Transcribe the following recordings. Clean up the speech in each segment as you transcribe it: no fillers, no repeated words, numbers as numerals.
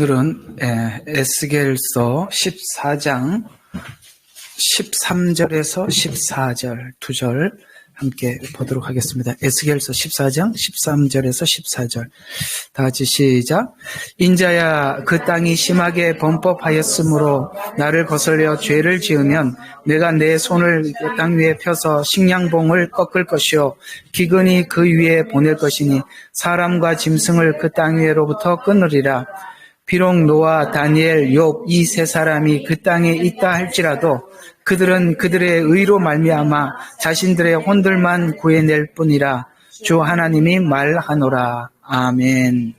오늘은 에스겔서 14장 13절에서 14절 2절 함께 보도록 하겠습니다. 에스겔서 14장 13절에서 14절 다 같이 시작. 인자야, 그 땅이 심하게 범법하였으므로 나를 거슬려 죄를 지으면 내가 내 손을 땅 위에 펴서 식량봉을 꺾을 것이요 기근이 그 위에 보낼 것이니 사람과 짐승을 그 땅 위로부터 끊으리라. 비록 노아, 다니엘, 욥 이 세 사람이 그 땅에 있다 할지라도 그들은 그들의 의로 말미암아 자신들의 혼들만 구해낼 뿐이라. 주 하나님이 말하노라. 아멘.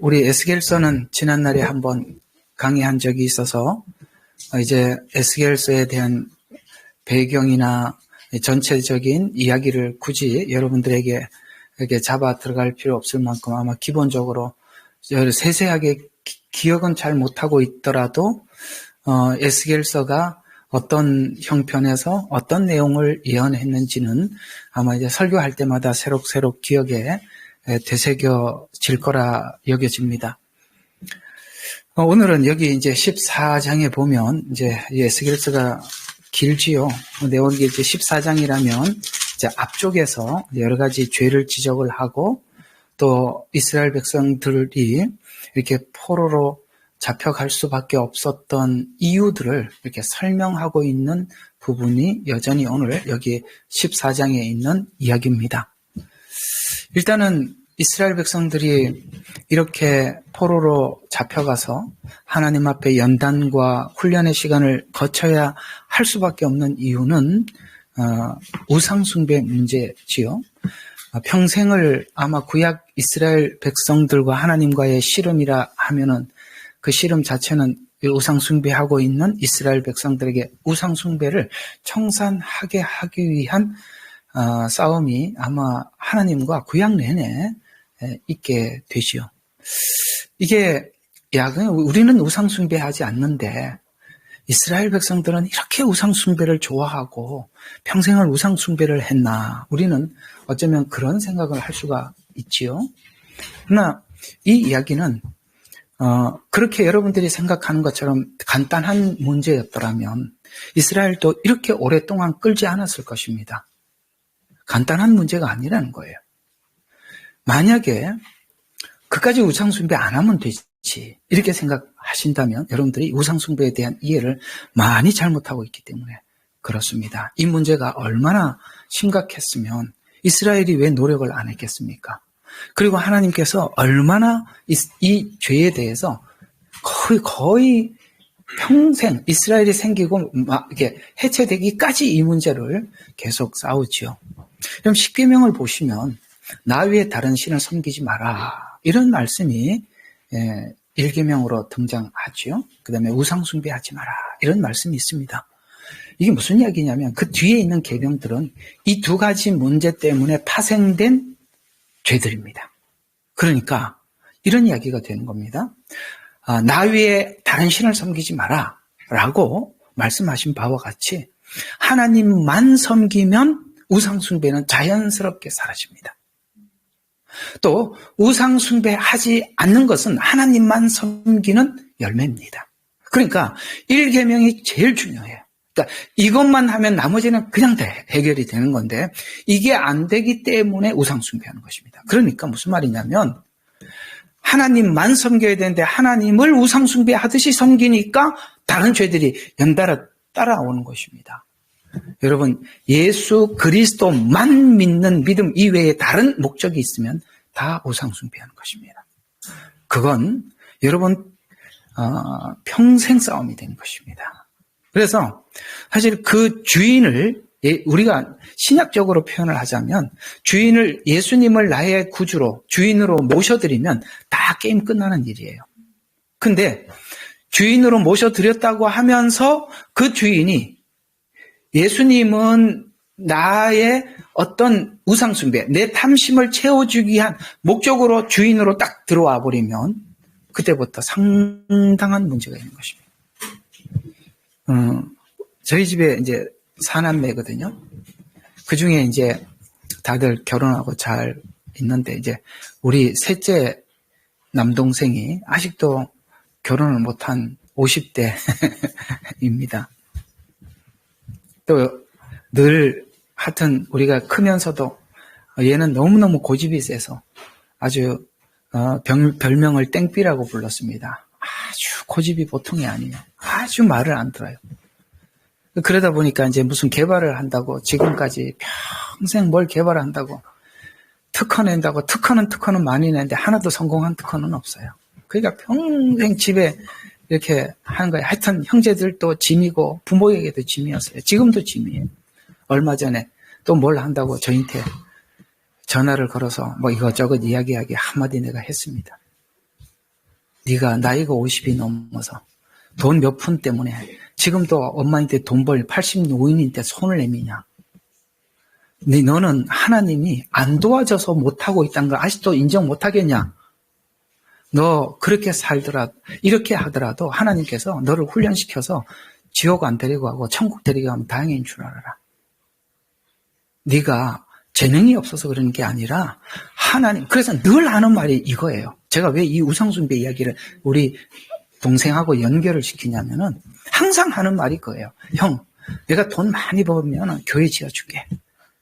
우리 에스겔서는 지난날에 한번 강의한 적이 있어서 이제 에스겔서에 대한 배경이나 전체적인 이야기를 굳이 여러분들에게 이렇게 잡아 들어갈 필요 없을 만큼 아마 기본적으로 세세하게 기억은 잘 못하고 있더라도 에스겔서가 어떤 형편에서 어떤 내용을 예언했는지는 아마 이제 설교할 때마다 새록새록 기억에 되새겨질 거라 여겨집니다. 오늘은 여기 이제 14장에 보면 이제 에스겔서가 길지요. 내용이 이제 14장이라면 이제 앞쪽에서 여러 가지 죄를 지적을 하고 또 이스라엘 백성들이 이렇게 포로로 잡혀갈 수밖에 없었던 이유들을 이렇게 설명하고 있는 부분이 여전히 오늘 여기 14장에 있는 이야기입니다. 일단은 이스라엘 백성들이 이렇게 포로로 잡혀가서 하나님 앞에 연단과 훈련의 시간을 거쳐야 할 수밖에 없는 이유는 우상숭배 문제지요. 평생을 아마 구약 이스라엘 백성들과 하나님과의 씨름이라 하면은 그 씨름 자체는 우상숭배하고 있는 이스라엘 백성들에게 우상숭배를 청산하게 하기 위한 싸움이 아마 하나님과 구약 내내 있게 되지요. 이게 우리는 우상숭배하지 않는데 이스라엘 백성들은 이렇게 우상숭배를 좋아하고 평생을 우상숭배를 했나? 우리는 어쩌면 그런 생각을 할 수가 있지요. 그러나 이 이야기는 그렇게 여러분들이 생각하는 것처럼 간단한 문제였더라면 이스라엘도 이렇게 오랫동안 끌지 않았을 것입니다. 간단한 문제가 아니라는 거예요. 만약에 그까지 우상숭배 안 하면 되지 이렇게 생각하신다면 여러분들이 우상숭배에 대한 이해를 많이 잘못하고 있기 때문에 그렇습니다. 이 문제가 얼마나 심각했으면 이스라엘이 왜 노력을 안 했겠습니까? 그리고 하나님께서 얼마나 이 죄에 대해서 거의 평생 이스라엘이 생기고 이렇게 해체되기까지 이 문제를 계속 싸우지요. 그럼 십계명을 보시면 나 외에 다른 신을 섬기지 마라 이런 말씀이 1계명으로 등장하죠. 그 다음에 우상숭배하지 마라 이런 말씀이 있습니다. 이게 무슨 이야기냐면 그 뒤에 있는 계명들은 이 두 가지 문제 때문에 파생된 죄들입니다. 그러니까 이런 이야기가 되는 겁니다. 나 위에 다른 신을 섬기지 마라 라고 말씀하신 바와 같이 하나님만 섬기면 우상숭배는 자연스럽게 사라집니다. 또 우상숭배하지 않는 것은 하나님만 섬기는 열매입니다. 그러니까 1계명이 제일 중요해요. 그러니까 이것만 하면 나머지는 그냥 해결이 되는 건데 이게 안 되기 때문에 우상숭배하는 것입니다. 그러니까 무슨 말이냐면 하나님만 섬겨야 되는데 하나님을 우상숭배하듯이 섬기니까 다른 죄들이 연달아 따라오는 것입니다. 여러분 예수 그리스도만 믿는 믿음 이외에 다른 목적이 있으면 다 우상숭배하는 것입니다. 그건 여러분 평생 싸움이 되는 것입니다. 그래서 사실 그 주인을 우리가 신약적으로 표현을 하자면 주인을 예수님을 나의 구주로 주인으로 모셔드리면 다 게임 끝나는 일이에요. 근데 주인으로 모셔드렸다고 하면서 그 주인이 예수님은 나의 어떤 우상숭배, 내 탐심을 채워주기 위한 목적으로 주인으로 딱 들어와 버리면 그때부터 상당한 문제가 있는 것입니다. 저희 집에 이제 4남매거든요. 그 중에 이제 다들 결혼하고 잘 있는데 이제 우리 셋째 남동생이 아직도 결혼을 못한 50대입니다. 또 늘 하여튼 우리가 크면서도 얘는 너무너무 고집이 세서 아주 별명을 땡삐라고 불렀습니다. 아주 고집이 보통이 아니에요. 아주 말을 안 들어요. 그러다 보니까 이제 무슨 개발을 한다고 지금까지 평생 뭘 개발을 한다고 특허 낸다고 특허는 많이 내는데 하나도 성공한 특허는 없어요. 그러니까 평생 집에 이렇게 하는 거예요. 하여튼 형제들도 짐이고 부모에게도 짐이었어요. 지금도 짐이에요. 얼마 전에 또 뭘 한다고 저한테 전화를 걸어서 뭐 이것저것 이야기하기 한마디 내가 했습니다. 네가 나이가 50이 넘어서 돈 몇 푼 때문에 지금도 엄마한테 돈 벌 80노인인데 손을 내미냐. 너는 하나님이 안 도와줘서 못하고 있다는 걸 아직도 인정 못하겠냐. 너 그렇게 살더라도 이렇게 하더라도 하나님께서 너를 훈련시켜서 지옥 안 데리고 가고 천국 데리고 가면 다행인 줄 알아라. 네가 재능이 없어서 그러는 게 아니라 하나님, 그래서 늘 하는 말이 이거예요. 제가 왜 이 우상숭배 이야기를 우리 동생하고 연결을 시키냐면은 항상 하는 말이 그거예요. 형, 내가 돈 많이 벌면 교회 지어줄게.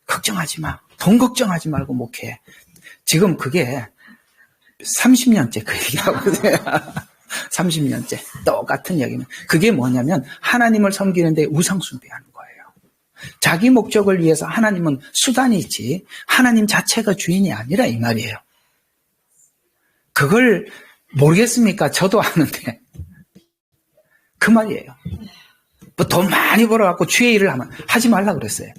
걱정하지 마. 돈 걱정하지 말고 목회. 지금 그게 30년째 그 얘기하고 있어요. 30년째. 똑같은 얘기는. 그게 뭐냐면 하나님을 섬기는데 우상숭배하는 거예요. 자기 목적을 위해서 하나님은 수단이지 하나님 자체가 주인이 아니라 이 말이에요. 그걸 모르겠습니까? 저도 아는데. 그 말이에요. 뭐 돈 많이 벌어갖고 주의 일을 하면 하지 말라 그랬어요.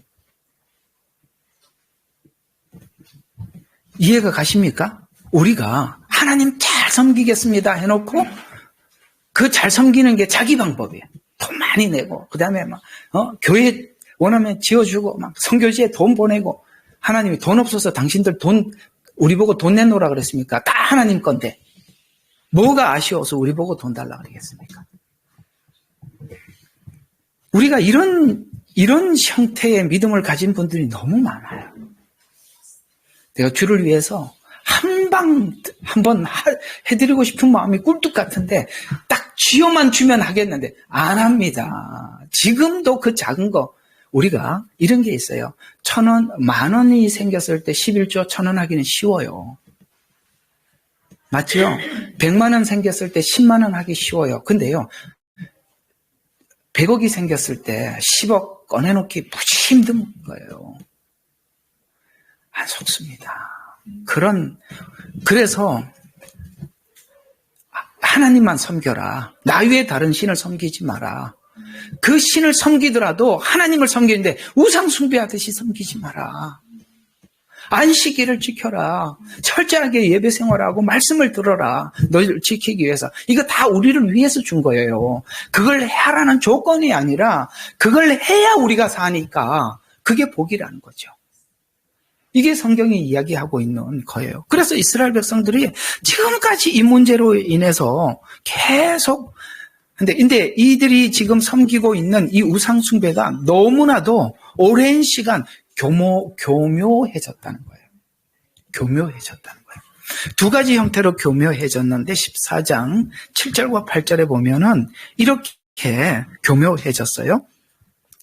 이해가 가십니까? 우리가 하나님 잘 섬기겠습니다 해놓고 그 잘 섬기는 게 자기 방법이에요. 돈 많이 내고 그 다음에 막 교회 원하면 지어주고 막 선교지에 돈 보내고 하나님이 돈 없어서 당신들 돈 우리 보고 돈 내놓으라 그랬습니까? 다 하나님 건데 뭐가 아쉬워서 우리 보고 돈 달라 그러겠습니까? 우리가 이런 형태의 믿음을 가진 분들이 너무 많아요. 내가 주를 위해서 한번 해드리고 싶은 마음이 꿀뚝 같은데 딱 쥐어만 주면 하겠는데 안 합니다. 지금도 그 작은 거 우리가 이런 게 있어요. 1,000원, 10,000원이 생겼을 때 11조 1,000원 하기는 쉬워요. 맞죠? 100만 원 생겼을 때 10만 원 하기 쉬워요. 근데요. 100억이 생겼을 때 10억 꺼내놓기 무지 힘든 거예요. 안 속습니다. 그래서 하나님만 섬겨라. 나 외에 다른 신을 섬기지 마라. 그 신을 섬기더라도 하나님을 섬기는데 우상 숭배하듯이 섬기지 마라. 안식일을 지켜라. 철저하게 예배 생활하고 말씀을 들어라. 너희를 지키기 위해서. 이거 다 우리를 위해서 준 거예요. 그걸 하라는 조건이 아니라 그걸 해야 우리가 사니까 그게 복이라는 거죠. 이게 성경이 이야기하고 있는 거예요. 그래서 이스라엘 백성들이 지금까지 이 문제로 인해서 계속 근데 이들이 지금 섬기고 있는 이 우상 숭배가 너무나도 오랜 시간 교묘해졌다는 거예요. 교묘해졌다는 거예요. 두 가지 형태로 교묘해졌는데 14장 7절과 8절에 보면은 이렇게 교묘해졌어요.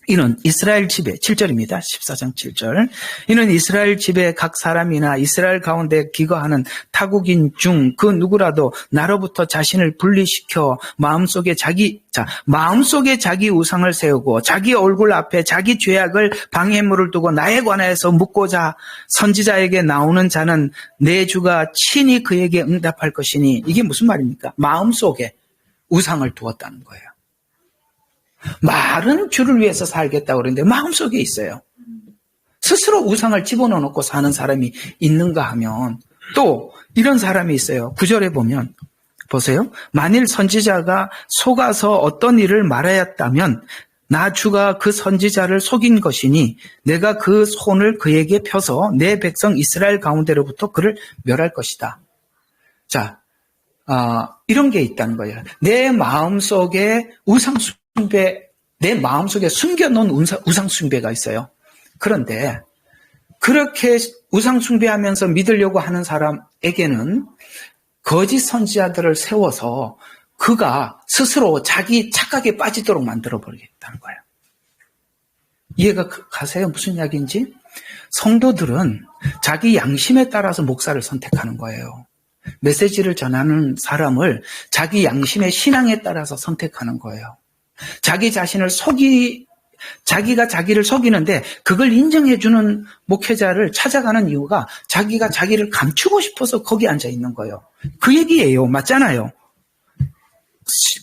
이는 이스라엘 집에 7절입니다. 14장 7절. 이는 이스라엘 집에 각 사람이나 이스라엘 가운데 기거하는 타국인 중 그 누구라도 나로부터 자신을 분리시켜 마음속에 자기 우상을 세우고 자기 얼굴 앞에 자기 죄악을 방해물을 두고 나에 관하여서 묻고자 선지자에게 나오는 자는 내 주가 친히 그에게 응답할 것이니 이게 무슨 말입니까? 마음속에 우상을 두었다는 거예요. 말은 주를 위해서 살겠다고 그러는데 마음속에 있어요. 스스로 우상을 집어넣고 사는 사람이 있는가 하면 또 이런 사람이 있어요. 9절에 보면 보세요. 만일 선지자가 속아서 어떤 일을 말하였다면 나 주가 그 선지자를 속인 것이니 내가 그 손을 그에게 펴서 내 백성 이스라엘 가운데로부터 그를 멸할 것이다. 자, 이런 게 있다는 거예요. 내 마음속에 내 마음속에 숨겨놓은 우상숭배가 있어요. 그런데 그렇게 우상숭배하면서 믿으려고 하는 사람에게는 거짓 선지자들을 세워서 그가 스스로 자기 착각에 빠지도록 만들어버리겠다는 거예요. 이해가 가세요? 무슨 이야기인지? 성도들은 자기 양심에 따라서 목사를 선택하는 거예요. 메시지를 전하는 사람을 자기 양심의 신앙에 따라서 선택하는 거예요. 자기 자신을 자기가 자기를 속이는데 그걸 인정해주는 목회자를 찾아가는 이유가 자기가 자기를 감추고 싶어서 거기 앉아 있는 거예요. 그 얘기예요. 맞잖아요.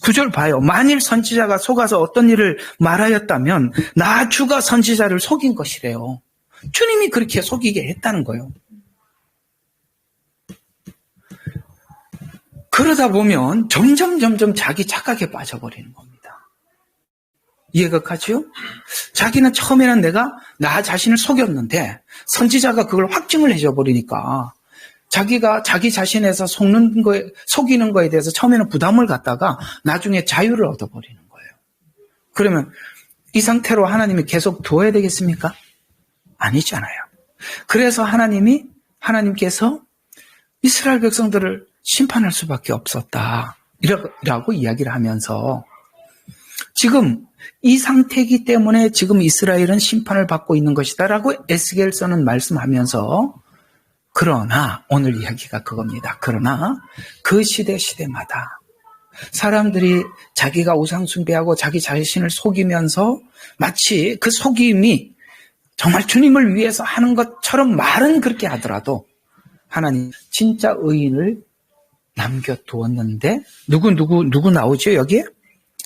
9절 봐요. 만일 선지자가 속아서 어떤 일을 말하였다면 나 주가 선지자를 속인 것이래요. 주님이 그렇게 속이게 했다는 거예요. 그러다 보면 점점 자기 착각에 빠져버리는 겁니다. 이해가 가죠? 자기는 처음에는 내가 나 자신을 속였는데 선지자가 그걸 확증을 해줘 버리니까 자기가 자기 자신에서 속이는 거에 대해서 처음에는 부담을 갖다가 나중에 자유를 얻어버리는 거예요. 그러면 이 상태로 하나님이 계속 두어야 되겠습니까? 아니잖아요. 그래서 하나님께서 이스라엘 백성들을 심판할 수밖에 없었다. 이라고 이야기를 하면서 지금 이 상태이기 때문에 지금 이스라엘은 심판을 받고 있는 것이다라고 에스겔서는 말씀하면서 그러나 오늘 이야기가 그겁니다. 그러나 그 시대마다 사람들이 자기가 우상 숭배하고 자기 자신을 속이면서 마치 그 속임이 정말 주님을 위해서 하는 것처럼 말은 그렇게 하더라도 하나님 진짜 의인을 남겨두었는데 누구 나오죠 여기에?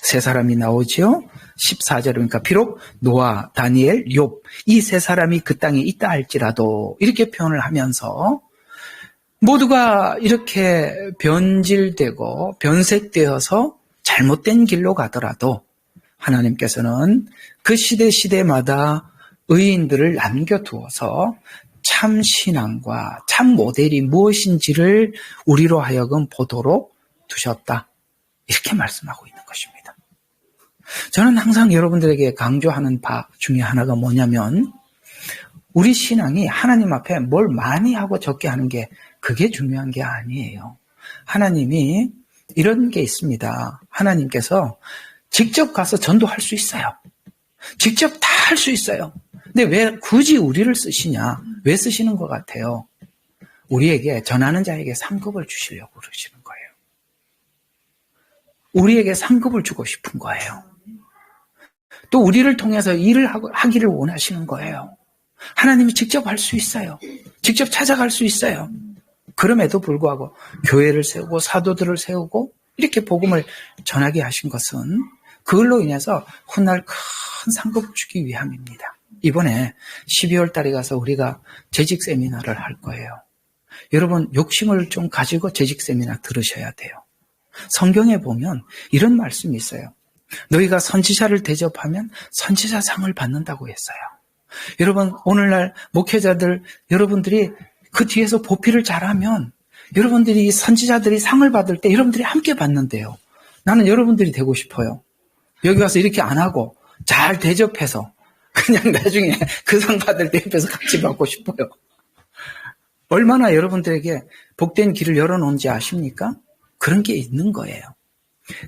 세 사람이 나오죠. 14절 그러니까 비록 노아, 다니엘, 욥 이 세 사람이 그 땅에 있다 할지라도 이렇게 표현을 하면서 모두가 이렇게 변질되고 변색되어서 잘못된 길로 가더라도 하나님께서는 그 시대마다 의인들을 남겨두어서 참 신앙과 참 모델이 무엇인지를 우리로 하여금 보도록 두셨다. 이렇게 말씀하고 있는 것입니다. 저는 항상 여러분들에게 강조하는 바 중에 하나가 뭐냐면 우리 신앙이 하나님 앞에 뭘 많이 하고 적게 하는 게 그게 중요한 게 아니에요. 하나님이 이런 게 있습니다. 하나님께서 직접 가서 전도할 수 있어요. 직접 다 할 수 있어요. 근데 왜 굳이 우리를 쓰시냐? 왜 쓰시는 것 같아요? 우리에게 전하는 자에게 상급을 주시려고 그러시는 거예요. 우리에게 상급을 주고 싶은 거예요. 또 우리를 통해서 일을 하기를 원하시는 거예요. 하나님이 직접 할 수 있어요. 직접 찾아갈 수 있어요. 그럼에도 불구하고 교회를 세우고 사도들을 세우고 이렇게 복음을 전하게 하신 것은 그걸로 인해서 훗날 큰 상급을 주기 위함입니다. 이번에 12월 달에 가서 우리가 재직 세미나를 할 거예요. 여러분 욕심을 좀 가지고 재직 세미나 들으셔야 돼요. 성경에 보면 이런 말씀이 있어요. 너희가 선지자를 대접하면 선지자상을 받는다고 했어요. 여러분 오늘날 목회자들 여러분들이 그 뒤에서 보필을 잘하면 여러분들이 선지자들이 상을 받을 때 여러분들이 함께 받는데요. 나는 여러분들이 되고 싶어요. 여기 와서 이렇게 안 하고 잘 대접해서 그냥 나중에 그 상 받을 때 옆에서 같이 받고 싶어요. 얼마나 여러분들에게 복된 길을 열어놓은지 아십니까? 그런 게 있는 거예요.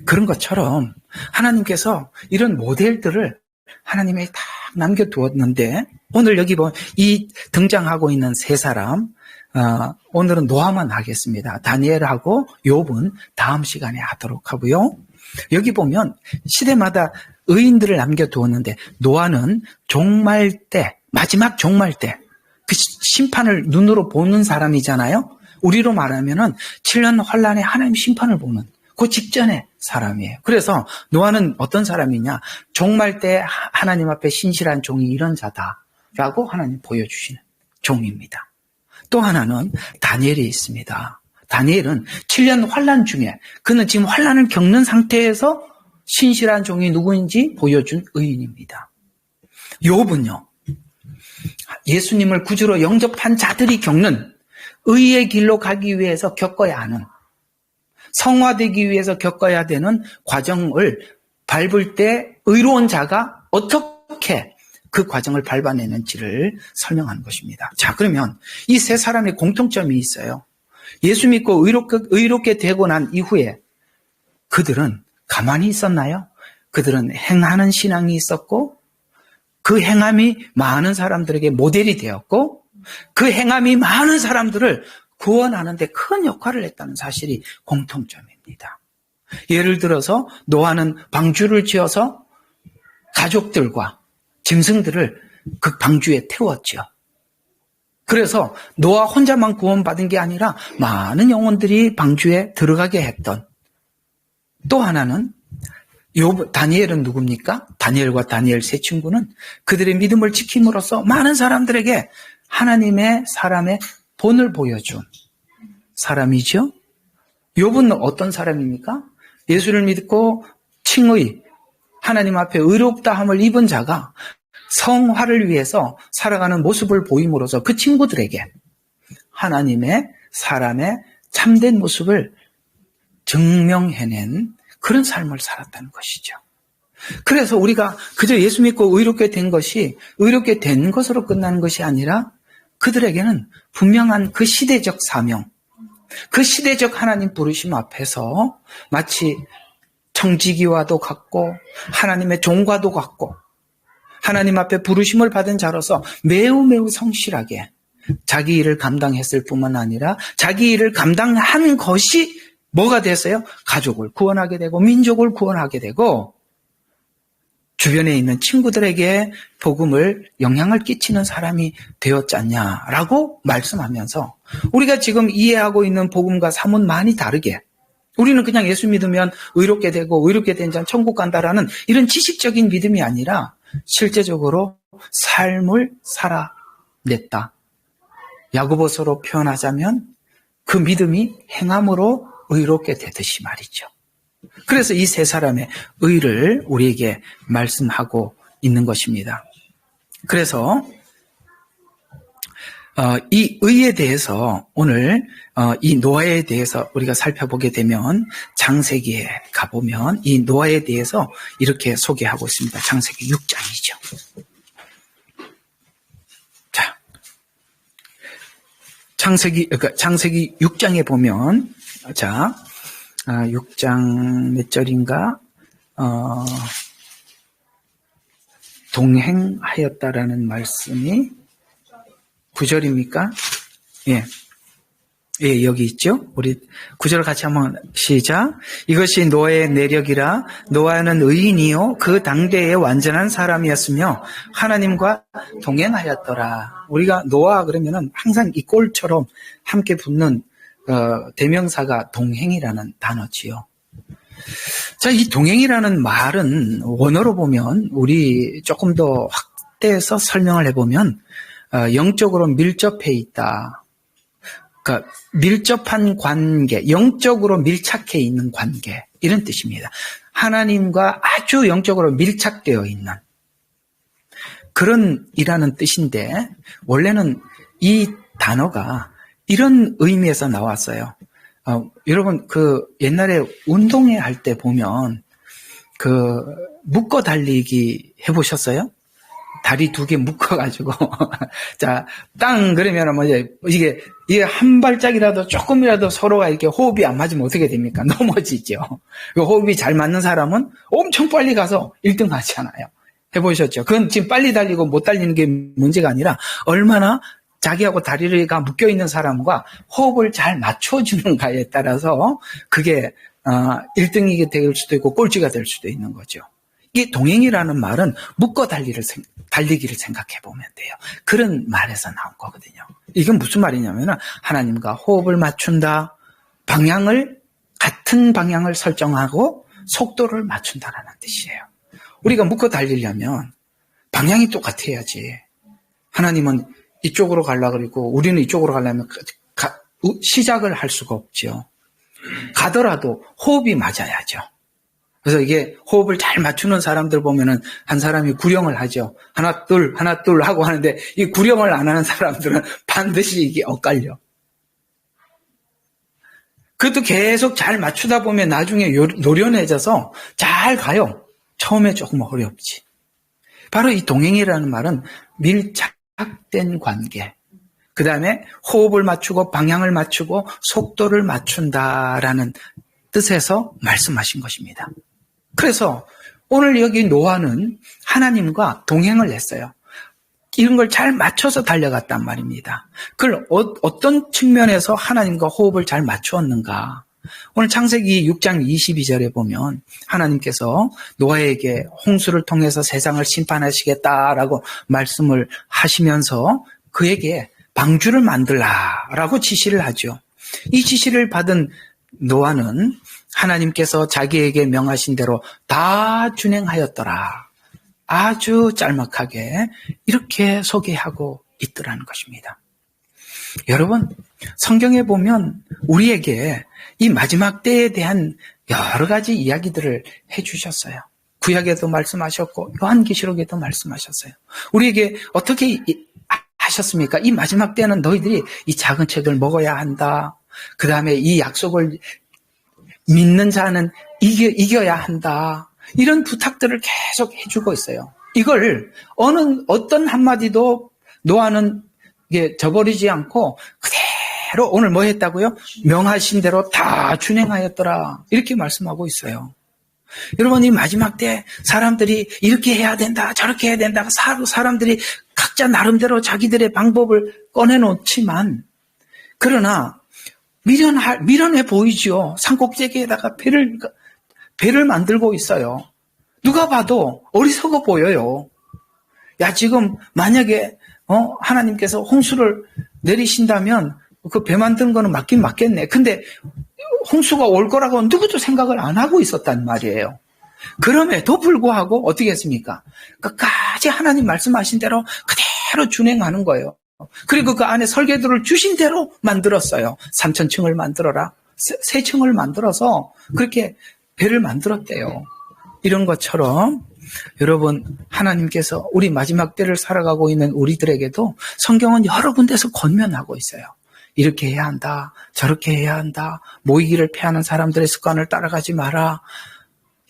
그런 것처럼 하나님께서 이런 모델들을 하나님이 다 남겨두었는데 오늘 여기 보면 이 등장하고 있는 세 사람 오늘은 노아만 하겠습니다. 다니엘하고 욥은 다음 시간에 하도록 하고요. 여기 보면 시대마다 의인들을 남겨두었는데 노아는 종말 때 마지막 종말 때 그 심판을 눈으로 보는 사람이잖아요. 우리로 말하면은 7년 환란에 하나님 심판을 보는 그 직전의 사람이에요. 그래서 노아는 어떤 사람이냐? 종말 때 하나님 앞에 신실한 종이 이런 자다라고 하나님 보여주시는 종입니다. 또 하나는 다니엘이 있습니다. 다니엘은 7년 환란 중에 그는 지금 환란을 겪는 상태에서 신실한 종이 누구인지 보여준 의인입니다. 욥은요. 예수님을 구주로 영접한 자들이 겪는 의의 길로 가기 위해서 겪어야 하는 성화되기 위해서 겪어야 되는 과정을 밟을 때 의로운 자가 어떻게 그 과정을 밟아내는지를 설명하는 것입니다. 자, 그러면 이 세 사람의 공통점이 있어요. 예수 믿고 의롭게 되고 난 이후에 그들은 가만히 있었나요? 그들은 행하는 신앙이 있었고 그 행함이 많은 사람들에게 모델이 되었고 그 행함이 많은 사람들을 구원하는 데 큰 역할을 했다는 사실이 공통점입니다. 예를 들어서 노아는 방주를 지어서 가족들과 짐승들을 그 방주에 태웠죠. 그래서 노아 혼자만 구원받은 게 아니라 많은 영혼들이 방주에 들어가게 했던, 또 하나는 다니엘은 누굽니까? 다니엘과 다니엘 세 친구는 그들의 믿음을 지킴으로써 많은 사람들에게 하나님의 사람의 본을 보여준 사람이죠. 욥은 어떤 사람입니까? 예수를 믿고 칭의, 하나님 앞에 의롭다함을 입은 자가 성화를 위해서 살아가는 모습을 보임으로써 그 친구들에게 하나님의 사람의 참된 모습을 증명해낸 그런 삶을 살았다는 것이죠. 그래서 우리가 그저 예수 믿고 의롭게 된 것이 의롭게 된 것으로 끝나는 것이 아니라 그들에게는 분명한 그 시대적 사명, 그 시대적 하나님 부르심 앞에서 마치 청지기와도 같고 하나님의 종과도 같고 하나님 앞에 부르심을 받은 자로서 매우 성실하게 자기 일을 감당했을 뿐만 아니라 자기 일을 감당한 것이 뭐가 됐어요? 가족을 구원하게 되고 민족을 구원하게 되고 주변에 있는 친구들에게 복음을 영향을 끼치는 사람이 되었지 않냐라고 말씀하면서 우리가 지금 이해하고 있는 복음과 사뭇 많이 다르게 우리는 그냥 예수 믿으면 의롭게 되고 의롭게 된 자는 천국 간다라는 이런 지식적인 믿음이 아니라 실제적으로 삶을 살아냈다. 야고보서로 표현하자면 그 믿음이 행함으로 의롭게 되듯이 말이죠. 그래서 이 세 사람의 의를 우리에게 말씀하고 있는 것입니다. 그래서 이 의에 대해서 오늘 이 노아에 대해서 우리가 살펴보게 되면 창세기에 가보면 이 노아에 대해서 이렇게 소개하고 있습니다. 창세기 6장이죠. 자, 창세기 6장에 보면 자, 6장 몇 절인가? 동행하였다라는 말씀이 9절입니까? 예. 예, 여기 있죠? 우리 9절 같이 한번 시작. 이것이 노아의 내력이라 노아는 의인이요 그 당대의 완전한 사람이었으며 하나님과 동행하였더라. 우리가 노아 그러면은 항상 이 꼴처럼 함께 붙는 대명사가 동행이라는 단어지요. 자, 이 동행이라는 말은 원어로 보면 우리 조금 더 확대해서 설명을 해보면 영적으로 밀접해 있다. 그러니까 밀접한 관계, 영적으로 밀착해 있는 관계 이런 뜻입니다. 하나님과 아주 영적으로 밀착되어 있는 그런 이라는 뜻인데 원래는 이 단어가 이런 의미에서 나왔어요. 여러분 그 옛날에 운동회 할 때 보면 그 묶어 달리기 해보셨어요? 다리 두 개 묶어가지고 자, 땅 그러면 뭐 이게 한 발짝이라도 조금이라도 서로가 이렇게 호흡이 안 맞으면 어떻게 됩니까? 넘어지죠. 호흡이 잘 맞는 사람은 엄청 빨리 가서 1등 하잖아요. 해보셨죠? 그건 지금 빨리 달리고 못 달리는 게 문제가 아니라 얼마나 자기하고 다리가 묶여있는 사람과 호흡을 잘 맞춰주는가에 따라서 그게 1등이 될 수도 있고 꼴찌가 될 수도 있는 거죠. 이 동행이라는 말은 묶어 달리기를 생각해 보면 돼요. 그런 말에서 나온 거거든요. 이건 무슨 말이냐면 하나님과 호흡을 맞춘다. 같은 방향을 설정하고 속도를 맞춘다라는 뜻이에요. 우리가 묶어 달리려면 방향이 똑같아야지. 하나님은 이쪽으로 가려고 그러고 우리는 이쪽으로 가려면 시작을 할 수가 없죠. 가더라도 호흡이 맞아야죠. 그래서 이게 호흡을 잘 맞추는 사람들 보면은 한 사람이 구령을 하죠. 하나 둘 하고 하는데 이 구령을 안 하는 사람들은 반드시 이게 엇갈려. 그것도 계속 잘 맞추다 보면 나중에 노련해져서 잘 가요. 처음에 조금 어렵지. 바로 이 동행이라는 말은 밀착된 관계. 그 다음에 호흡을 맞추고 방향을 맞추고 속도를 맞춘다라는 뜻에서 말씀하신 것입니다. 그래서 오늘 여기 노아는 하나님과 동행을 했어요. 이런 걸 잘 맞춰서 달려갔단 말입니다. 그걸 어떤 측면에서 하나님과 호흡을 잘 맞추었는가? 오늘 창세기 6장 22절에 보면 하나님께서 노아에게 홍수를 통해서 세상을 심판하시겠다라고 말씀을 하시면서 그에게 방주를 만들라라고 지시를 하죠. 이 지시를 받은 노아는 하나님께서 자기에게 명하신 대로 다 준행하였더라. 아주 짤막하게 이렇게 소개하고 있더라는 것입니다. 여러분, 성경에 보면 우리에게 이 마지막 때에 대한 여러 가지 이야기들을 해주셨어요. 구약에도 말씀하셨고 요한계시록에도 말씀하셨어요. 우리에게 어떻게 하셨습니까? 이 마지막 때는 너희들이 이 작은 책을 먹어야 한다. 그 다음에 이 약속을 믿는 자는 이겨야 한다. 이런 부탁들을 계속 해주고 있어요. 이걸 어떤 한마디도 노아는 이게 저버리지 않고 그대로 오늘 뭐 했다고요? 명하신 대로 다 준행하였더라. 이렇게 말씀하고 있어요. 여러분, 이 마지막 때 사람들이 이렇게 해야 된다, 저렇게 해야 된다. 사람들이 각자 나름대로 자기들의 방법을 꺼내놓지만 그러나 미련해 보이죠. 산꼭대기에다가 배를 만들고 있어요. 누가 봐도 어리석어 보여요. 야, 지금 만약에 하나님께서 홍수를 내리신다면 그 배 만드는 거는 맞긴 맞겠네. 근데 홍수가 올 거라고 누구도 생각을 안 하고 있었단 말이에요. 그럼에도 불구하고 어떻게 했습니까? 끝까지 하나님 말씀하신 대로 그대로 준행하는 거예요. 그리고 그 안에 설계도를 주신 대로 만들었어요. 3,000층을 만들어라. 3층을 만들어서 그렇게 배를 만들었대요. 이런 것처럼 여러분, 하나님께서 우리 마지막 때를 살아가고 있는 우리들에게도 성경은 여러 군데서 권면하고 있어요. 이렇게 해야 한다. 저렇게 해야 한다. 모이기를 피하는 사람들의 습관을 따라가지 마라.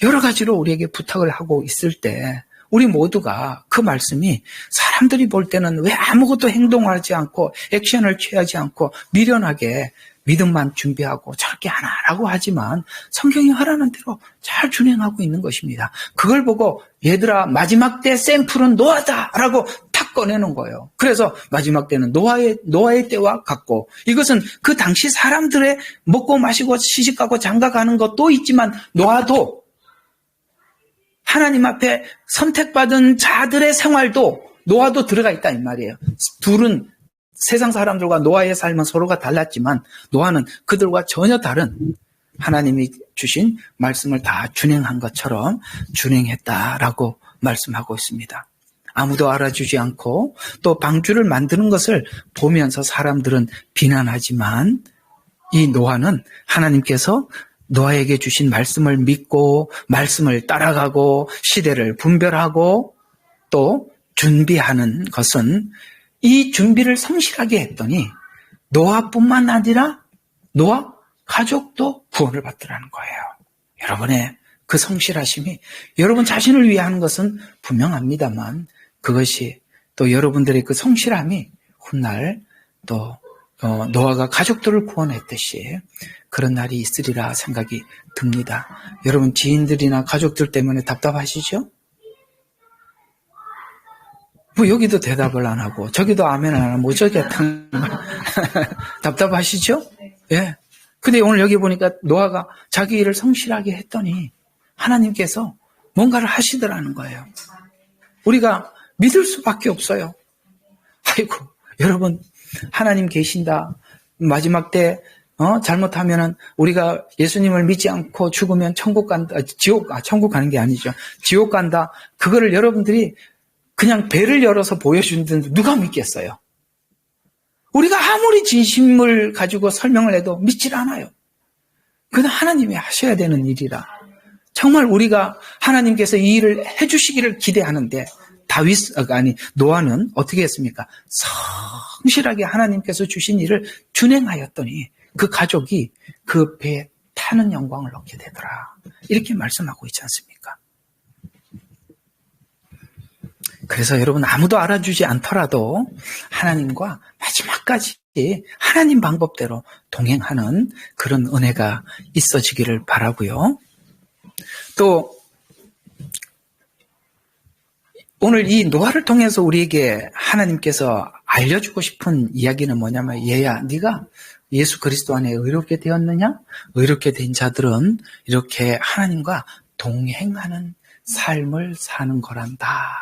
여러 가지로 우리에게 부탁을 하고 있을 때 우리 모두가 그 말씀이 사람들이 볼 때는 왜 아무것도 행동하지 않고 액션을 취하지 않고 미련하게 믿음만 준비하고 저렇게 하나라고 하지만 성경이 하라는 대로 잘 준행하고 있는 것입니다. 그걸 보고 얘들아 마지막 때 샘플은 노아다라고 탁 꺼내는 거예요. 그래서 마지막 때는 노아의 때와 같고 이것은 그 당시 사람들의 먹고 마시고 시집가고 장가가는 것도 있지만 노아도 하나님 앞에 선택받은 자들의 생활도 노아도 들어가 있다 이 말이에요. 둘은 세상 사람들과 노아의 삶은 서로가 달랐지만 노아는 그들과 전혀 다른 하나님이 주신 말씀을 다 준행한 것처럼 준행했다라고 말씀하고 있습니다. 아무도 알아주지 않고 또 방주를 만드는 것을 보면서 사람들은 비난하지만 이 노아는 하나님께서 노아에게 주신 말씀을 믿고 말씀을 따라가고 시대를 분별하고 또 준비하는 것은 이 준비를 성실하게 했더니 노아뿐만 아니라 노아 가족도 구원을 받더라는 거예요. 여러분의 그 성실하심이 여러분 자신을 위해 하는 것은 분명합니다만 그것이 또 여러분들의 그 성실함이 훗날 또 노아가 가족들을 구원했듯이 그런 날이 있으리라 생각이 듭니다. 여러분 지인들이나 가족들 때문에 답답하시죠? 뭐 여기도 대답을 안 하고 저기도 아멘 안 하고 뭐 저기 답답하시죠? 예. 근데 오늘 여기 보니까 노아가 자기 일을 성실하게 했더니 하나님께서 뭔가를 하시더라는 거예요. 우리가 믿을 수밖에 없어요. 아이고 여러분 하나님 계신다. 마지막 때 잘못하면은 우리가 예수님을 믿지 않고 죽으면 천국 간다. 천국 가는 게 아니죠. 지옥 간다. 그거를 여러분들이 그냥 배를 열어서 보여주는데 누가 믿겠어요? 우리가 아무리 진심을 가지고 설명을 해도 믿질 않아요. 그건 하나님이 하셔야 되는 일이라. 정말 우리가 하나님께서 이 일을 해주시기를 기대하는데 노아는 어떻게 했습니까? 성실하게 하나님께서 주신 일을 준행하였더니 그 가족이 그 배에 타는 영광을 얻게 되더라. 이렇게 말씀하고 있지 않습니까? 그래서 여러분 아무도 알아주지 않더라도 하나님과 마지막까지 하나님 방법대로 동행하는 그런 은혜가 있어지기를 바라고요. 또 오늘 이 노아를 통해서 우리에게 하나님께서 알려주고 싶은 이야기는 뭐냐면, 얘야, 네가 예수 그리스도 안에 의롭게 되었느냐? 의롭게 된 자들은 이렇게 하나님과 동행하는 삶을 사는 거란다.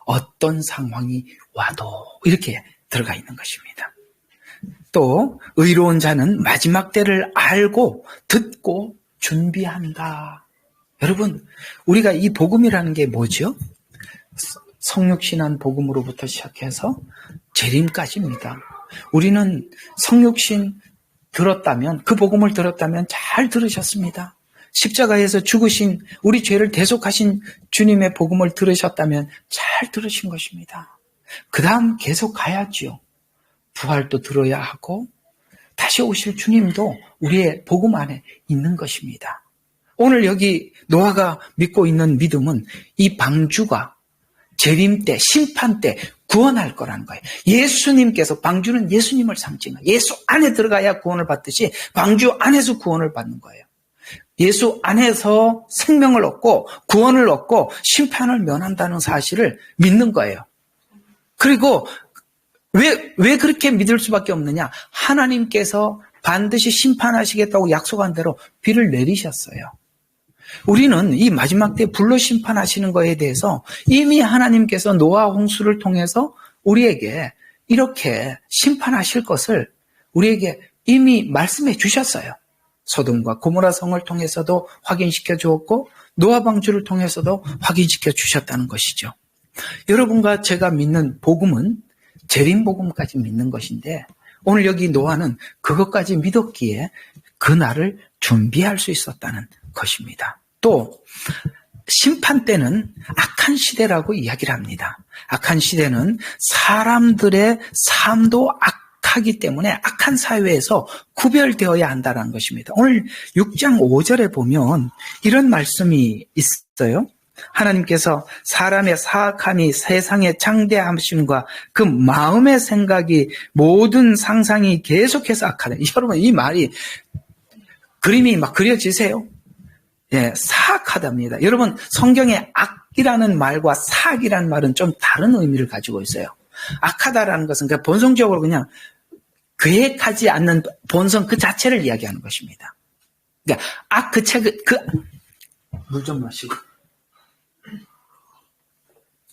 어떤 상황이 와도 이렇게 들어가 있는 것입니다. 또 의로운 자는 마지막 때를 알고 듣고 준비한다. 여러분, 우리가 이 복음이라는 게 뭐죠? 성육신한 복음으로부터 시작해서 재림까지입니다. 우리는 성육신 들었다면, 그 복음을 들었다면 잘 들으셨습니다. 십자가에서 죽으신, 우리 죄를 대속하신 주님의 복음을 들으셨다면 잘 들으신 것입니다. 그 다음 계속 가야지요. 부활도 들어야 하고 다시 오실 주님도 우리의 복음 안에 있는 것입니다. 오늘 여기 노아가 믿고 있는 믿음은 이 방주가 재림 때, 심판 때 구원할 거라는 거예요. 예수님께서, 방주는 예수님을 상징해요. 예수 안에 들어가야 구원을 받듯이 방주 안에서 구원을 받는 거예요. 예수 안에서 생명을 얻고 구원을 얻고 심판을 면한다는 사실을 믿는 거예요. 그리고 왜 그렇게 믿을 수밖에 없느냐? 하나님께서 반드시 심판하시겠다고 약속한 대로 비를 내리셨어요. 우리는 이 마지막 때 불로 심판하시는 것에 대해서 이미 하나님께서 노아 홍수를 통해서 우리에게 이렇게 심판하실 것을 우리에게 이미 말씀해 주셨어요. 소돔과 고모라 성을 통해서도 확인시켜 주었고 노아 방주를 통해서도 확인시켜 주셨다는 것이죠. 여러분과 제가 믿는 복음은 재림 복음까지 믿는 것인데, 오늘 여기 노아는 그것까지 믿었기에 그날을 준비할 수 있었다는 것입니다. 또 심판 때는 악한 시대라고 이야기를 합니다. 악한 시대는 사람들의 삶도 악하기 때문에 악한 사회에서 구별되어야 한다는 것입니다. 오늘 6장 5절에 보면 이런 말씀이 있어요. 하나님께서 사람의 사악함이 세상의 창대하심과 그 마음의 생각이 모든 상상이 계속해서 악하다. 여러분, 이 말이 그림이 막 그려지세요? 예, 사악하답니다. 여러분, 성경에 악이라는 말과 사악이라는 말은 좀 다른 의미를 가지고 있어요. 악하다라는 것은 그냥 본성적으로 그냥 계획하지 않는 본성 그 자체를 이야기하는 것입니다. 그러니까 악 그 책, 물 좀 마시고.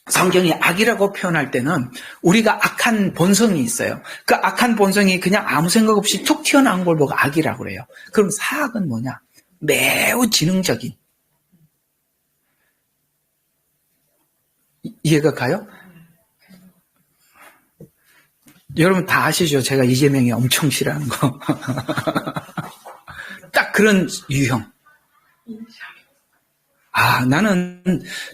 성경이 악이라고 표현할 때는 우리가 악한 본성이 있어요. 그 악한 본성이 그냥 아무 생각 없이 툭 튀어나온 걸 보고 악이라고 그래요. 그럼 사악은 뭐냐? 매우 지능적인. 이해가 가요? 여러분 다 아시죠? 제가 이재명이 엄청 싫어하는 거. 딱 그런 유형.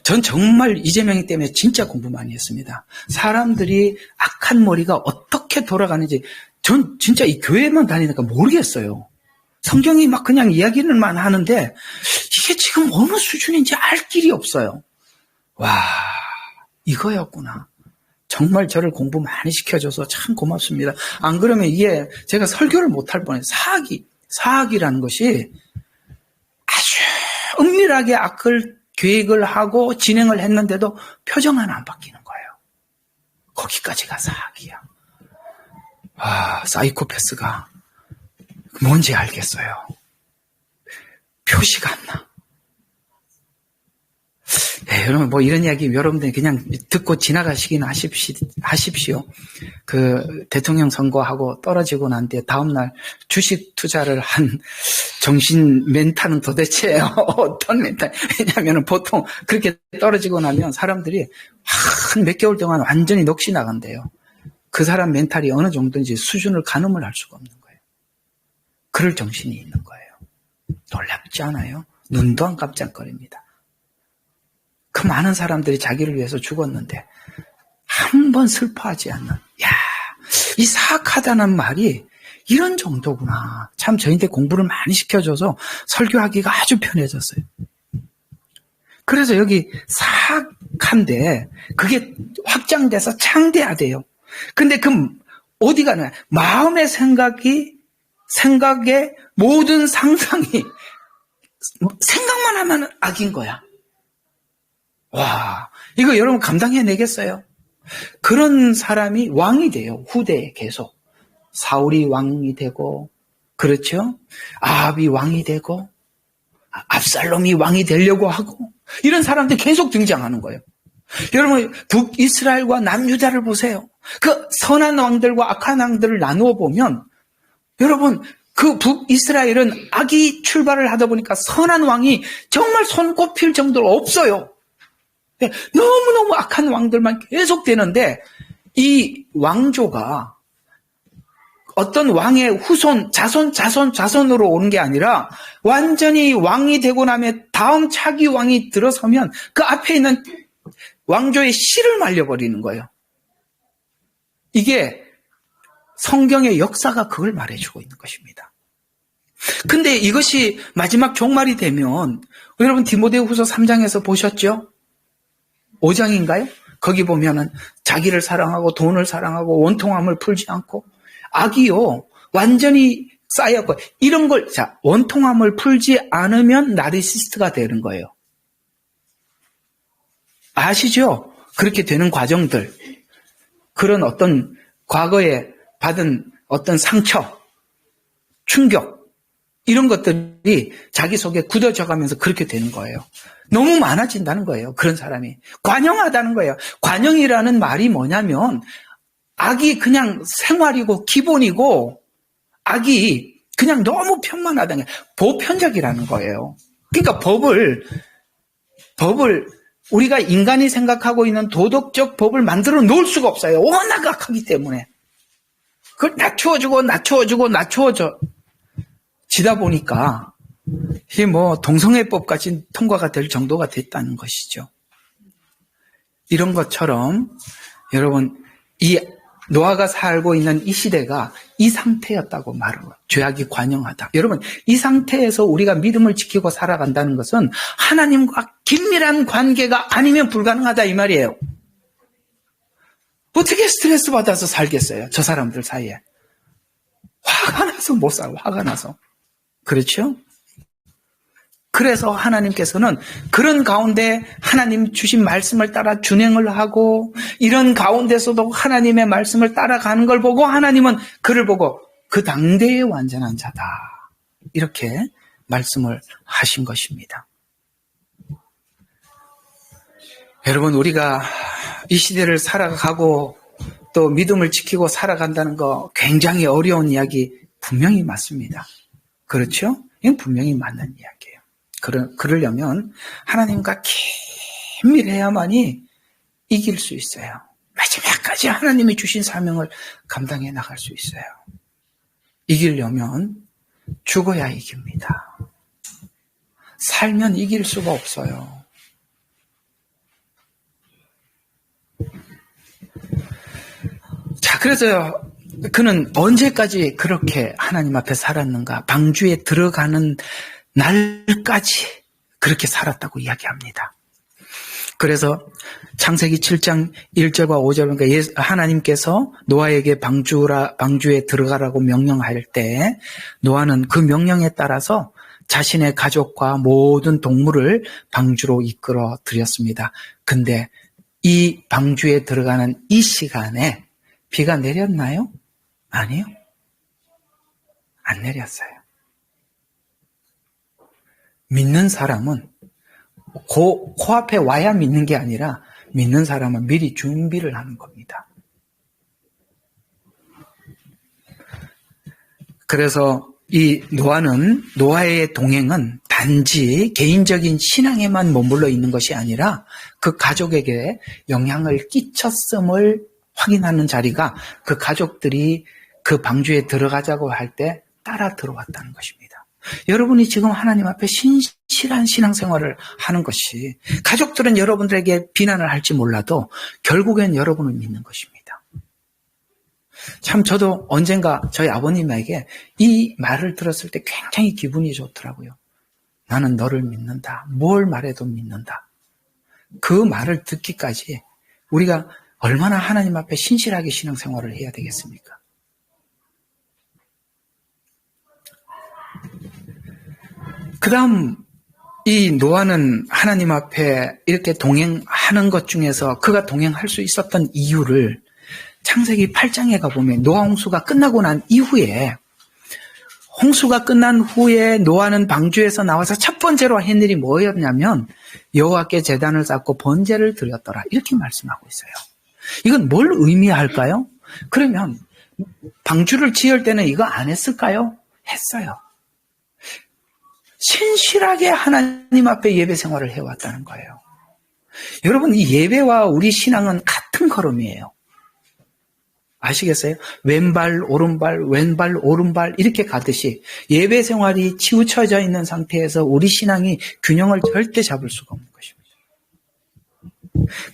전 정말 이재명이 때문에 진짜 공부 많이 했습니다. 사람들이 악한 머리가 어떻게 돌아가는지 전 진짜 이 교회만 다니니까 모르겠어요. 성경이 막 그냥 이야기를만 하는데 이게 지금 어느 수준인지 알 길이 없어요. 와, 이거였구나. 정말 저를 공부 많이 시켜줘서 참 고맙습니다. 안 그러면 이게 제가 설교를 못할 뻔해요. 사악이라는 것이 아주 은밀하게 악을 계획을 하고 진행을 했는데도 표정 하나 안 바뀌는 거예요. 거기까지가 사악이야. 사이코패스가 뭔지 알겠어요. 표시가 안 나. 네, 여러분, 이런 이야기 여러분들이 그냥 듣고 지나가시긴 하십시오. 그 대통령 선거하고 떨어지고 난 뒤에 다음날 주식 투자를 한 정신 멘탈은 도대체 어떤 멘탈? 왜냐하면 보통 그렇게 떨어지고 나면 사람들이 한 몇 개월 동안 완전히 넋이 나간대요. 그 사람 멘탈이 어느 정도인지 수준을 가늠을 할 수가 없는 거예요. 그럴 정신이 있는 거예요. 놀랍지 않아요? 눈도 안 깜짝거립니다. 그 많은 사람들이 자기를 위해서 죽었는데 한 번 슬퍼하지 않는, 이 사악하다는 말이 이런 정도구나. 참 저희한테 공부를 많이 시켜줘서 설교하기가 아주 편해졌어요. 그래서 여기 사악한데 그게 확장돼서 창대하대요. 근데 그 어디 가나 마음의 생각의 모든 상상이 생각만 하면 악인 거야. 와, 이거 여러분 감당해내겠어요? 그런 사람이 왕이 돼요. 후대에 계속. 사울이 왕이 되고, 그렇죠? 아합이 왕이 되고, 압살롬이 왕이 되려고 하고, 이런 사람들 계속 등장하는 거예요. 여러분, 북이스라엘과 남유다를 보세요. 그 선한 왕들과 악한 왕들을 나누어 보면, 여러분, 그 북이스라엘은 악이 출발을 하다 보니까 선한 왕이 정말 손꼽힐 정도로 없어요. 너무너무 악한 왕들만 계속 되는데, 이 왕조가 어떤 왕의 후손, 자손으로 오는 게 아니라 완전히 왕이 되고 나면 다음 차기 왕이 들어서면 그 앞에 있는 왕조의 씨를 말려버리는 거예요. 이게 성경의 역사가 그걸 말해주고 있는 것입니다. 근데 이것이 마지막 종말이 되면 여러분 디모데후서 3장에서 보셨죠? 5장인가요? 거기 보면은 자기를 사랑하고 돈을 사랑하고 원통함을 풀지 않고 악이요 완전히 쌓였고 이런 걸 자 원통함을 풀지 않으면 나르시스트가 되는 거예요. 아시죠? 그렇게 되는 과정들, 그런 어떤 과거에 받은 어떤 상처, 충격 이런 것들이 자기 속에 굳어져 가면서 그렇게 되는 거예요. 너무 많아진다는 거예요. 그런 사람이 관영하다는 거예요. 관영이라는 말이 뭐냐면 악이 그냥 생활이고 기본이고 악이 그냥 너무 편만하다는 게 보편적이라는 거예요. 그러니까 법을 우리가 인간이 생각하고 있는 도덕적 법을 만들어 놓을 수가 없어요. 워낙 악하기 때문에. 그걸 낮추어져 지다 보니까 이게 뭐 동성애법까지 통과가 될 정도가 됐다는 것이죠. 이런 것처럼 여러분 이 노아가 살고 있는 이 시대가 이 상태였다고 말해요. 죄악이 관영하다. 여러분 이 상태에서 우리가 믿음을 지키고 살아간다는 것은 하나님과 긴밀한 관계가 아니면 불가능하다 이 말이에요. 어떻게 스트레스 받아서 살겠어요? 저 사람들 사이에. 화가 나서 못 살아. 화가 나서. 그렇죠? 그래서 하나님께서는 그런 가운데 하나님 주신 말씀을 따라 준행을 하고 이런 가운데서도 하나님의 말씀을 따라가는 걸 보고 하나님은 그를 보고 그 당대의 완전한 자다. 이렇게 말씀을 하신 것입니다. 여러분 우리가 이 시대를 살아가고 또 믿음을 지키고 살아간다는 거 굉장히 어려운 이야기 분명히 맞습니다. 그렇죠? 이건 분명히 맞는 이야기예요. 그러려면 하나님과 긴밀해야만이 이길 수 있어요. 마지막까지 하나님이 주신 사명을 감당해 나갈 수 있어요. 이기려면 죽어야 이깁니다. 살면 이길 수가 없어요. 자, 그래서 그는 언제까지 그렇게 하나님 앞에 살았는가? 방주에 들어가는 날까지 그렇게 살았다고 이야기합니다. 그래서 창세기 7장 1절과 5절 그러니까 하나님께서 노아에게 방주에 들어가라고 명령할 때 노아는 그 명령에 따라서 자신의 가족과 모든 동물을 방주로 이끌어 들였습니다. 근데 이 방주에 들어가는 이 시간에 비가 내렸나요? 아니요. 안 내렸어요. 믿는 사람은 코앞에 와야 믿는 게 아니라 믿는 사람은 미리 준비를 하는 겁니다. 그래서 이 노아의 동행은 단지 개인적인 신앙에만 머물러 있는 것이 아니라 그 가족에게 영향을 끼쳤음을 확인하는 자리가 그 가족들이 그 방주에 들어가자고 할 때 따라 들어왔다는 것입니다. 여러분이 지금 하나님 앞에 신실한 신앙생활을 하는 것이 가족들은 여러분들에게 비난을 할지 몰라도 결국엔 여러분을 믿는 것입니다. 참 저도 언젠가 저희 아버님에게 이 말을 들었을 때 굉장히 기분이 좋더라고요. 나는 너를 믿는다. 뭘 말해도 믿는다. 그 말을 듣기까지 우리가 얼마나 하나님 앞에 신실하게 신앙생활을 해야 되겠습니까? 그 다음 이 노아는 하나님 앞에 이렇게 동행하는 것 중에서 그가 동행할 수 있었던 이유를 창세기 8장에 가보면 노아 홍수가 끝나고 난 이후에 홍수가 끝난 후에 노아는 방주에서 나와서 첫 번째로 한 일이 뭐였냐면 여호와께 제단을 쌓고 번제를 드렸더라 이렇게 말씀하고 있어요. 이건 뭘 의미할까요? 그러면 방주를 지을 때는 이거 안 했을까요? 했어요. 신실하게 하나님 앞에 예배 생활을 해왔다는 거예요. 여러분, 이 예배와 우리 신앙은 같은 걸음이에요. 아시겠어요? 왼발, 오른발, 왼발, 오른발 이렇게 가듯이 예배 생활이 치우쳐져 있는 상태에서 우리 신앙이 균형을 절대 잡을 수가 없는 것입니다.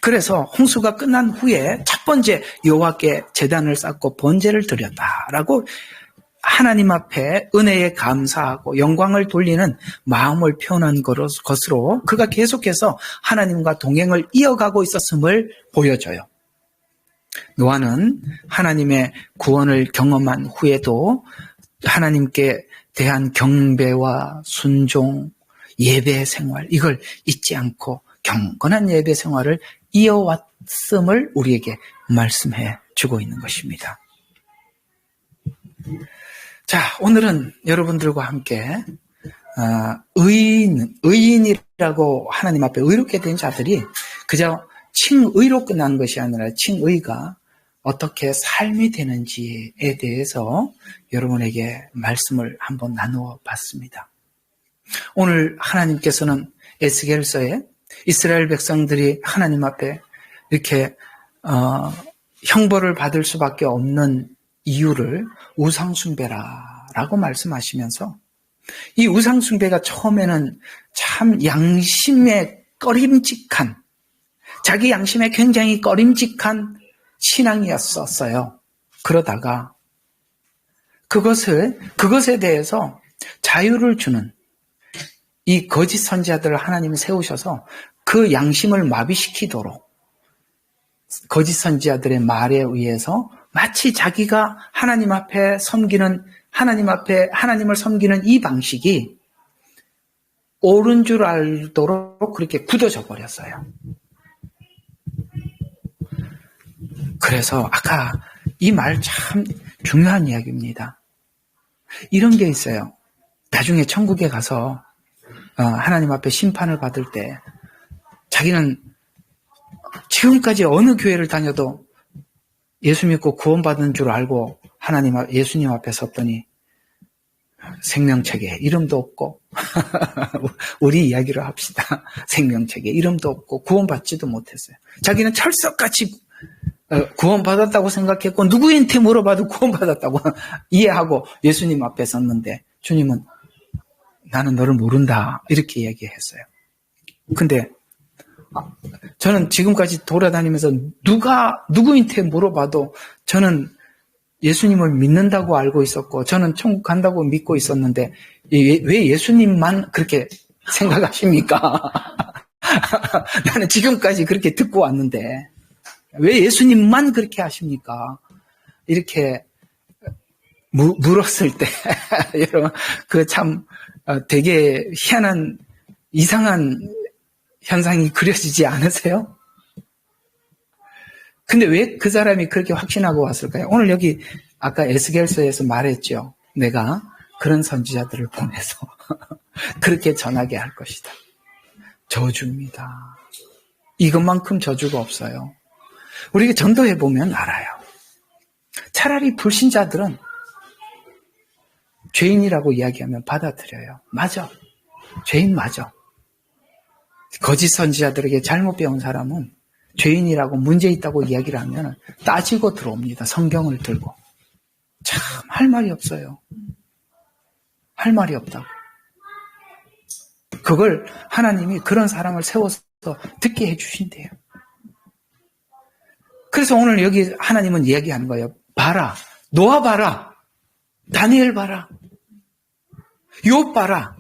그래서 홍수가 끝난 후에 첫 번째 여호와께 제단을 쌓고 번제를 드렸다라고 하나님 앞에 은혜에 감사하고 영광을 돌리는 마음을 표현한 것으로 그가 계속해서 하나님과 동행을 이어가고 있었음을 보여줘요. 노아는 하나님의 구원을 경험한 후에도 하나님께 대한 경배와 순종, 예배 생활 이걸 잊지 않고 경건한 예배 생활을 이어왔음을 우리에게 말씀해 주고 있는 것입니다. 자, 오늘은 여러분들과 함께 의인이라고 하나님 앞에 의롭게 된 자들이 그저 칭의로 끝난 것이 아니라 칭의가 어떻게 삶이 되는지에 대해서 여러분에게 말씀을 한번 나누어 봤습니다. 오늘 하나님께서는 에스겔서에 이스라엘 백성들이 하나님 앞에 이렇게 형벌을 받을 수밖에 없는 이유를 우상숭배라고 말씀하시면서 이 우상숭배가 처음에는 참 양심에 꺼림직한 자기 양심에 굉장히 꺼림직한 신앙이었었어요. 그러다가 그것에 대해서 자유를 주는 이 거짓 선지자들을 하나님이 세우셔서 그 양심을 마비시키도록 거짓 선지자들의 말에 의해서 마치 자기가 하나님 앞에 하나님을 섬기는 이 방식이 옳은 줄 알도록 그렇게 굳어져 버렸어요. 그래서 아까 이 말 참 중요한 이야기입니다. 이런 게 있어요. 나중에 천국에 가서 하나님 앞에 심판을 받을 때 자기는 지금까지 어느 교회를 다녀도 예수 믿고 구원받은 줄 알고 예수님 앞에 섰더니 생명책에 이름도 없고 우리 이야기를 합시다. 생명책에 이름도 없고 구원받지도 못했어요. 자기는 철석같이 구원받았다고 생각했고 누구한테 물어봐도 구원받았다고 이해하고 예수님 앞에 섰는데 주님은 나는 너를 모른다 이렇게 얘기했어요. 근데 저는 지금까지 돌아다니면서 누구한테 물어봐도 저는 예수님을 믿는다고 알고 있었고 저는 천국 간다고 믿고 있었는데 왜 예수님만 그렇게 생각하십니까? 나는 지금까지 그렇게 듣고 왔는데 왜 예수님만 그렇게 하십니까? 이렇게 물었을 때 여러분 그 참 되게 희한한 이상한 현상이 그려지지 않으세요? 근데 왜 그 사람이 그렇게 확신하고 왔을까요? 오늘 여기 아까 에스겔서에서 말했죠. 내가 그런 선지자들을 보내서 그렇게 전하게 할 것이다. 저주입니다. 이것만큼 저주가 없어요. 우리가 전도해보면 알아요. 차라리 불신자들은 죄인이라고 이야기하면 받아들여요. 맞아. 죄인 맞아. 거짓 선지자들에게 잘못 배운 사람은 죄인이라고 문제 있다고 이야기를 하면 따지고 들어옵니다. 성경을 들고. 참 할 말이 없어요. 할 말이 없다고. 그걸 하나님이 그런 사람을 세워서 듣게 해주신대요. 그래서 오늘 여기 하나님은 이야기하는 거예요. 봐라. 노아 봐라. 다니엘 봐라. 욥 봐라.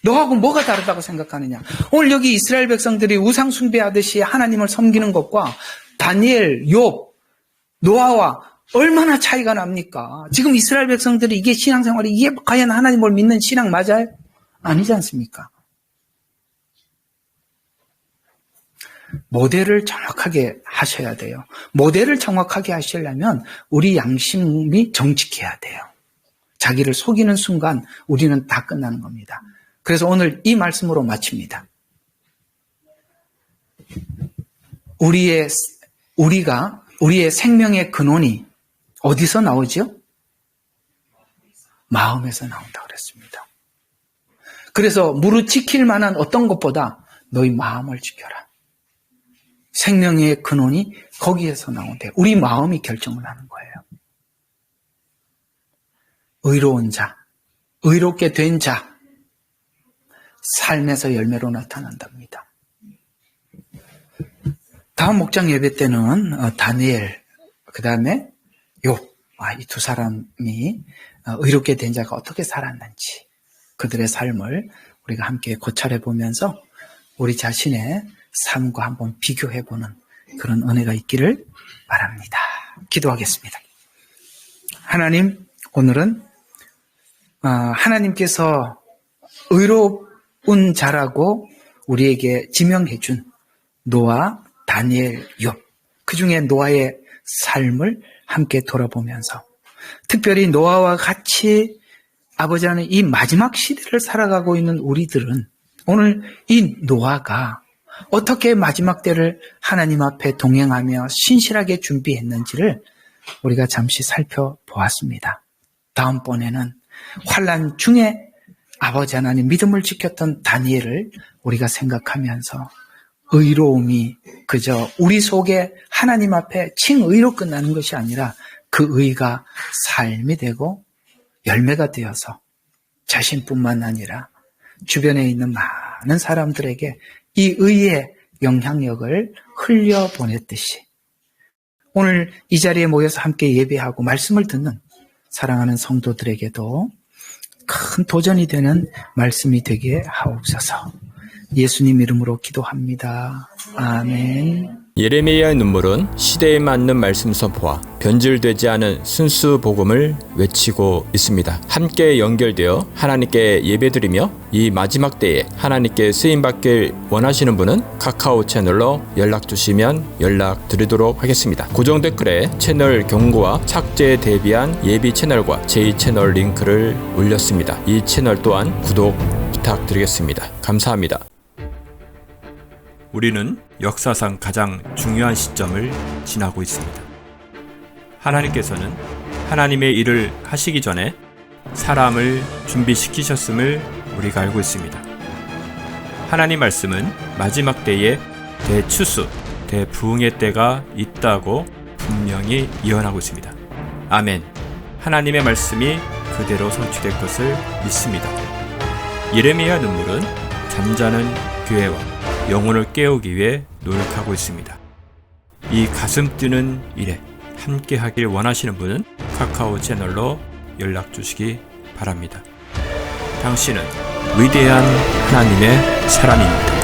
너하고 뭐가 다르다고 생각하느냐? 오늘 여기 이스라엘 백성들이 우상 숭배하듯이 하나님을 섬기는 것과 다니엘, 욥, 노아와 얼마나 차이가 납니까? 지금 이스라엘 백성들이 이게 신앙생활이 이게 과연 하나님을 믿는 신앙 맞아요? 아니지 않습니까? 모델을 정확하게 하셔야 돼요. 모델을 정확하게 하시려면 우리 양심이 정직해야 돼요. 자기를 속이는 순간 우리는 다 끝나는 겁니다. 그래서 오늘 이 말씀으로 마칩니다. 우리의 생명의 근원이 어디서 나오죠? 마음에서 나온다고 그랬습니다. 그래서 무릇 지킬 만한 어떤 것보다 너희 마음을 지켜라. 생명의 근원이 거기에서 나온대요. 우리 마음이 결정을 하는 거예요. 의로운 자, 의롭게 된 자, 삶에서 열매로 나타난답니다. 다음 목장 예배 때는 다니엘, 그 다음에 욥, 이 두 사람이 의롭게 된 자가 어떻게 살았는지 그들의 삶을 우리가 함께 고찰해 보면서 우리 자신의 삶과 한번 비교해보는 그런 은혜가 있기를 바랍니다. 기도하겠습니다. 하나님, 오늘은 하나님께서 의로운 자라고 우리에게 지명해 준 노아, 다니엘, 욥, 그 중에 노아의 삶을 함께 돌아보면서 특별히 노아와 같이 아버지 하나님 이 마지막 시대를 살아가고 있는 우리들은 오늘 이 노아가 어떻게 마지막 때를 하나님 앞에 동행하며 신실하게 준비했는지를 우리가 잠시 살펴보았습니다. 다음번에는 환난 중에 아버지 하나님 믿음을 지켰던 다니엘을 우리가 생각하면서 의로움이 그저 우리 속에 하나님 앞에 칭의로 끝나는 것이 아니라 그 의가 삶이 되고 열매가 되어서 자신뿐만 아니라 주변에 있는 많은 사람들에게 이 의의 영향력을 흘려보냈듯이 오늘 이 자리에 모여서 함께 예배하고 말씀을 듣는 사랑하는 성도들에게도 큰 도전이 되는 말씀이 되게 하옵소서. 예수님 이름으로 기도합니다. 아멘. 예레미야의 눈물은 시대에 맞는 말씀 선포와 변질되지 않은 순수 복음을 외치고 있습니다. 함께 연결되어 하나님께 예배드리며 이 마지막 때에 하나님께 쓰임받길 원하시는 분은 카카오 채널로 연락 주시면 연락드리도록 하겠습니다. 고정 댓글에 채널 경고와 착제에 대비한 예비 채널과 제2채널 링크를 올렸습니다. 이 채널 또한 구독 부탁드리겠습니다. 감사합니다. 우리는 역사상 가장 중요한 시점을 지나고 있습니다. 하나님께서는 하나님의 일을 하시기 전에 사람을 준비시키셨음을 우리가 알고 있습니다. 하나님 말씀은 마지막 때에 대추수, 대부흥의 때가 있다고 분명히 예언하고 있습니다. 아멘. 하나님의 말씀이 그대로 성취될 것을 믿습니다. 예레미야 눈물은 잠자는 교회와 영혼을 깨우기 위해 노력하고 있습니다. 이 가슴 뛰는 일에 함께 하길 원하시는 분은 카카오 채널로 연락 주시기 바랍니다. 당신은 위대한 하나님의 사람입니다.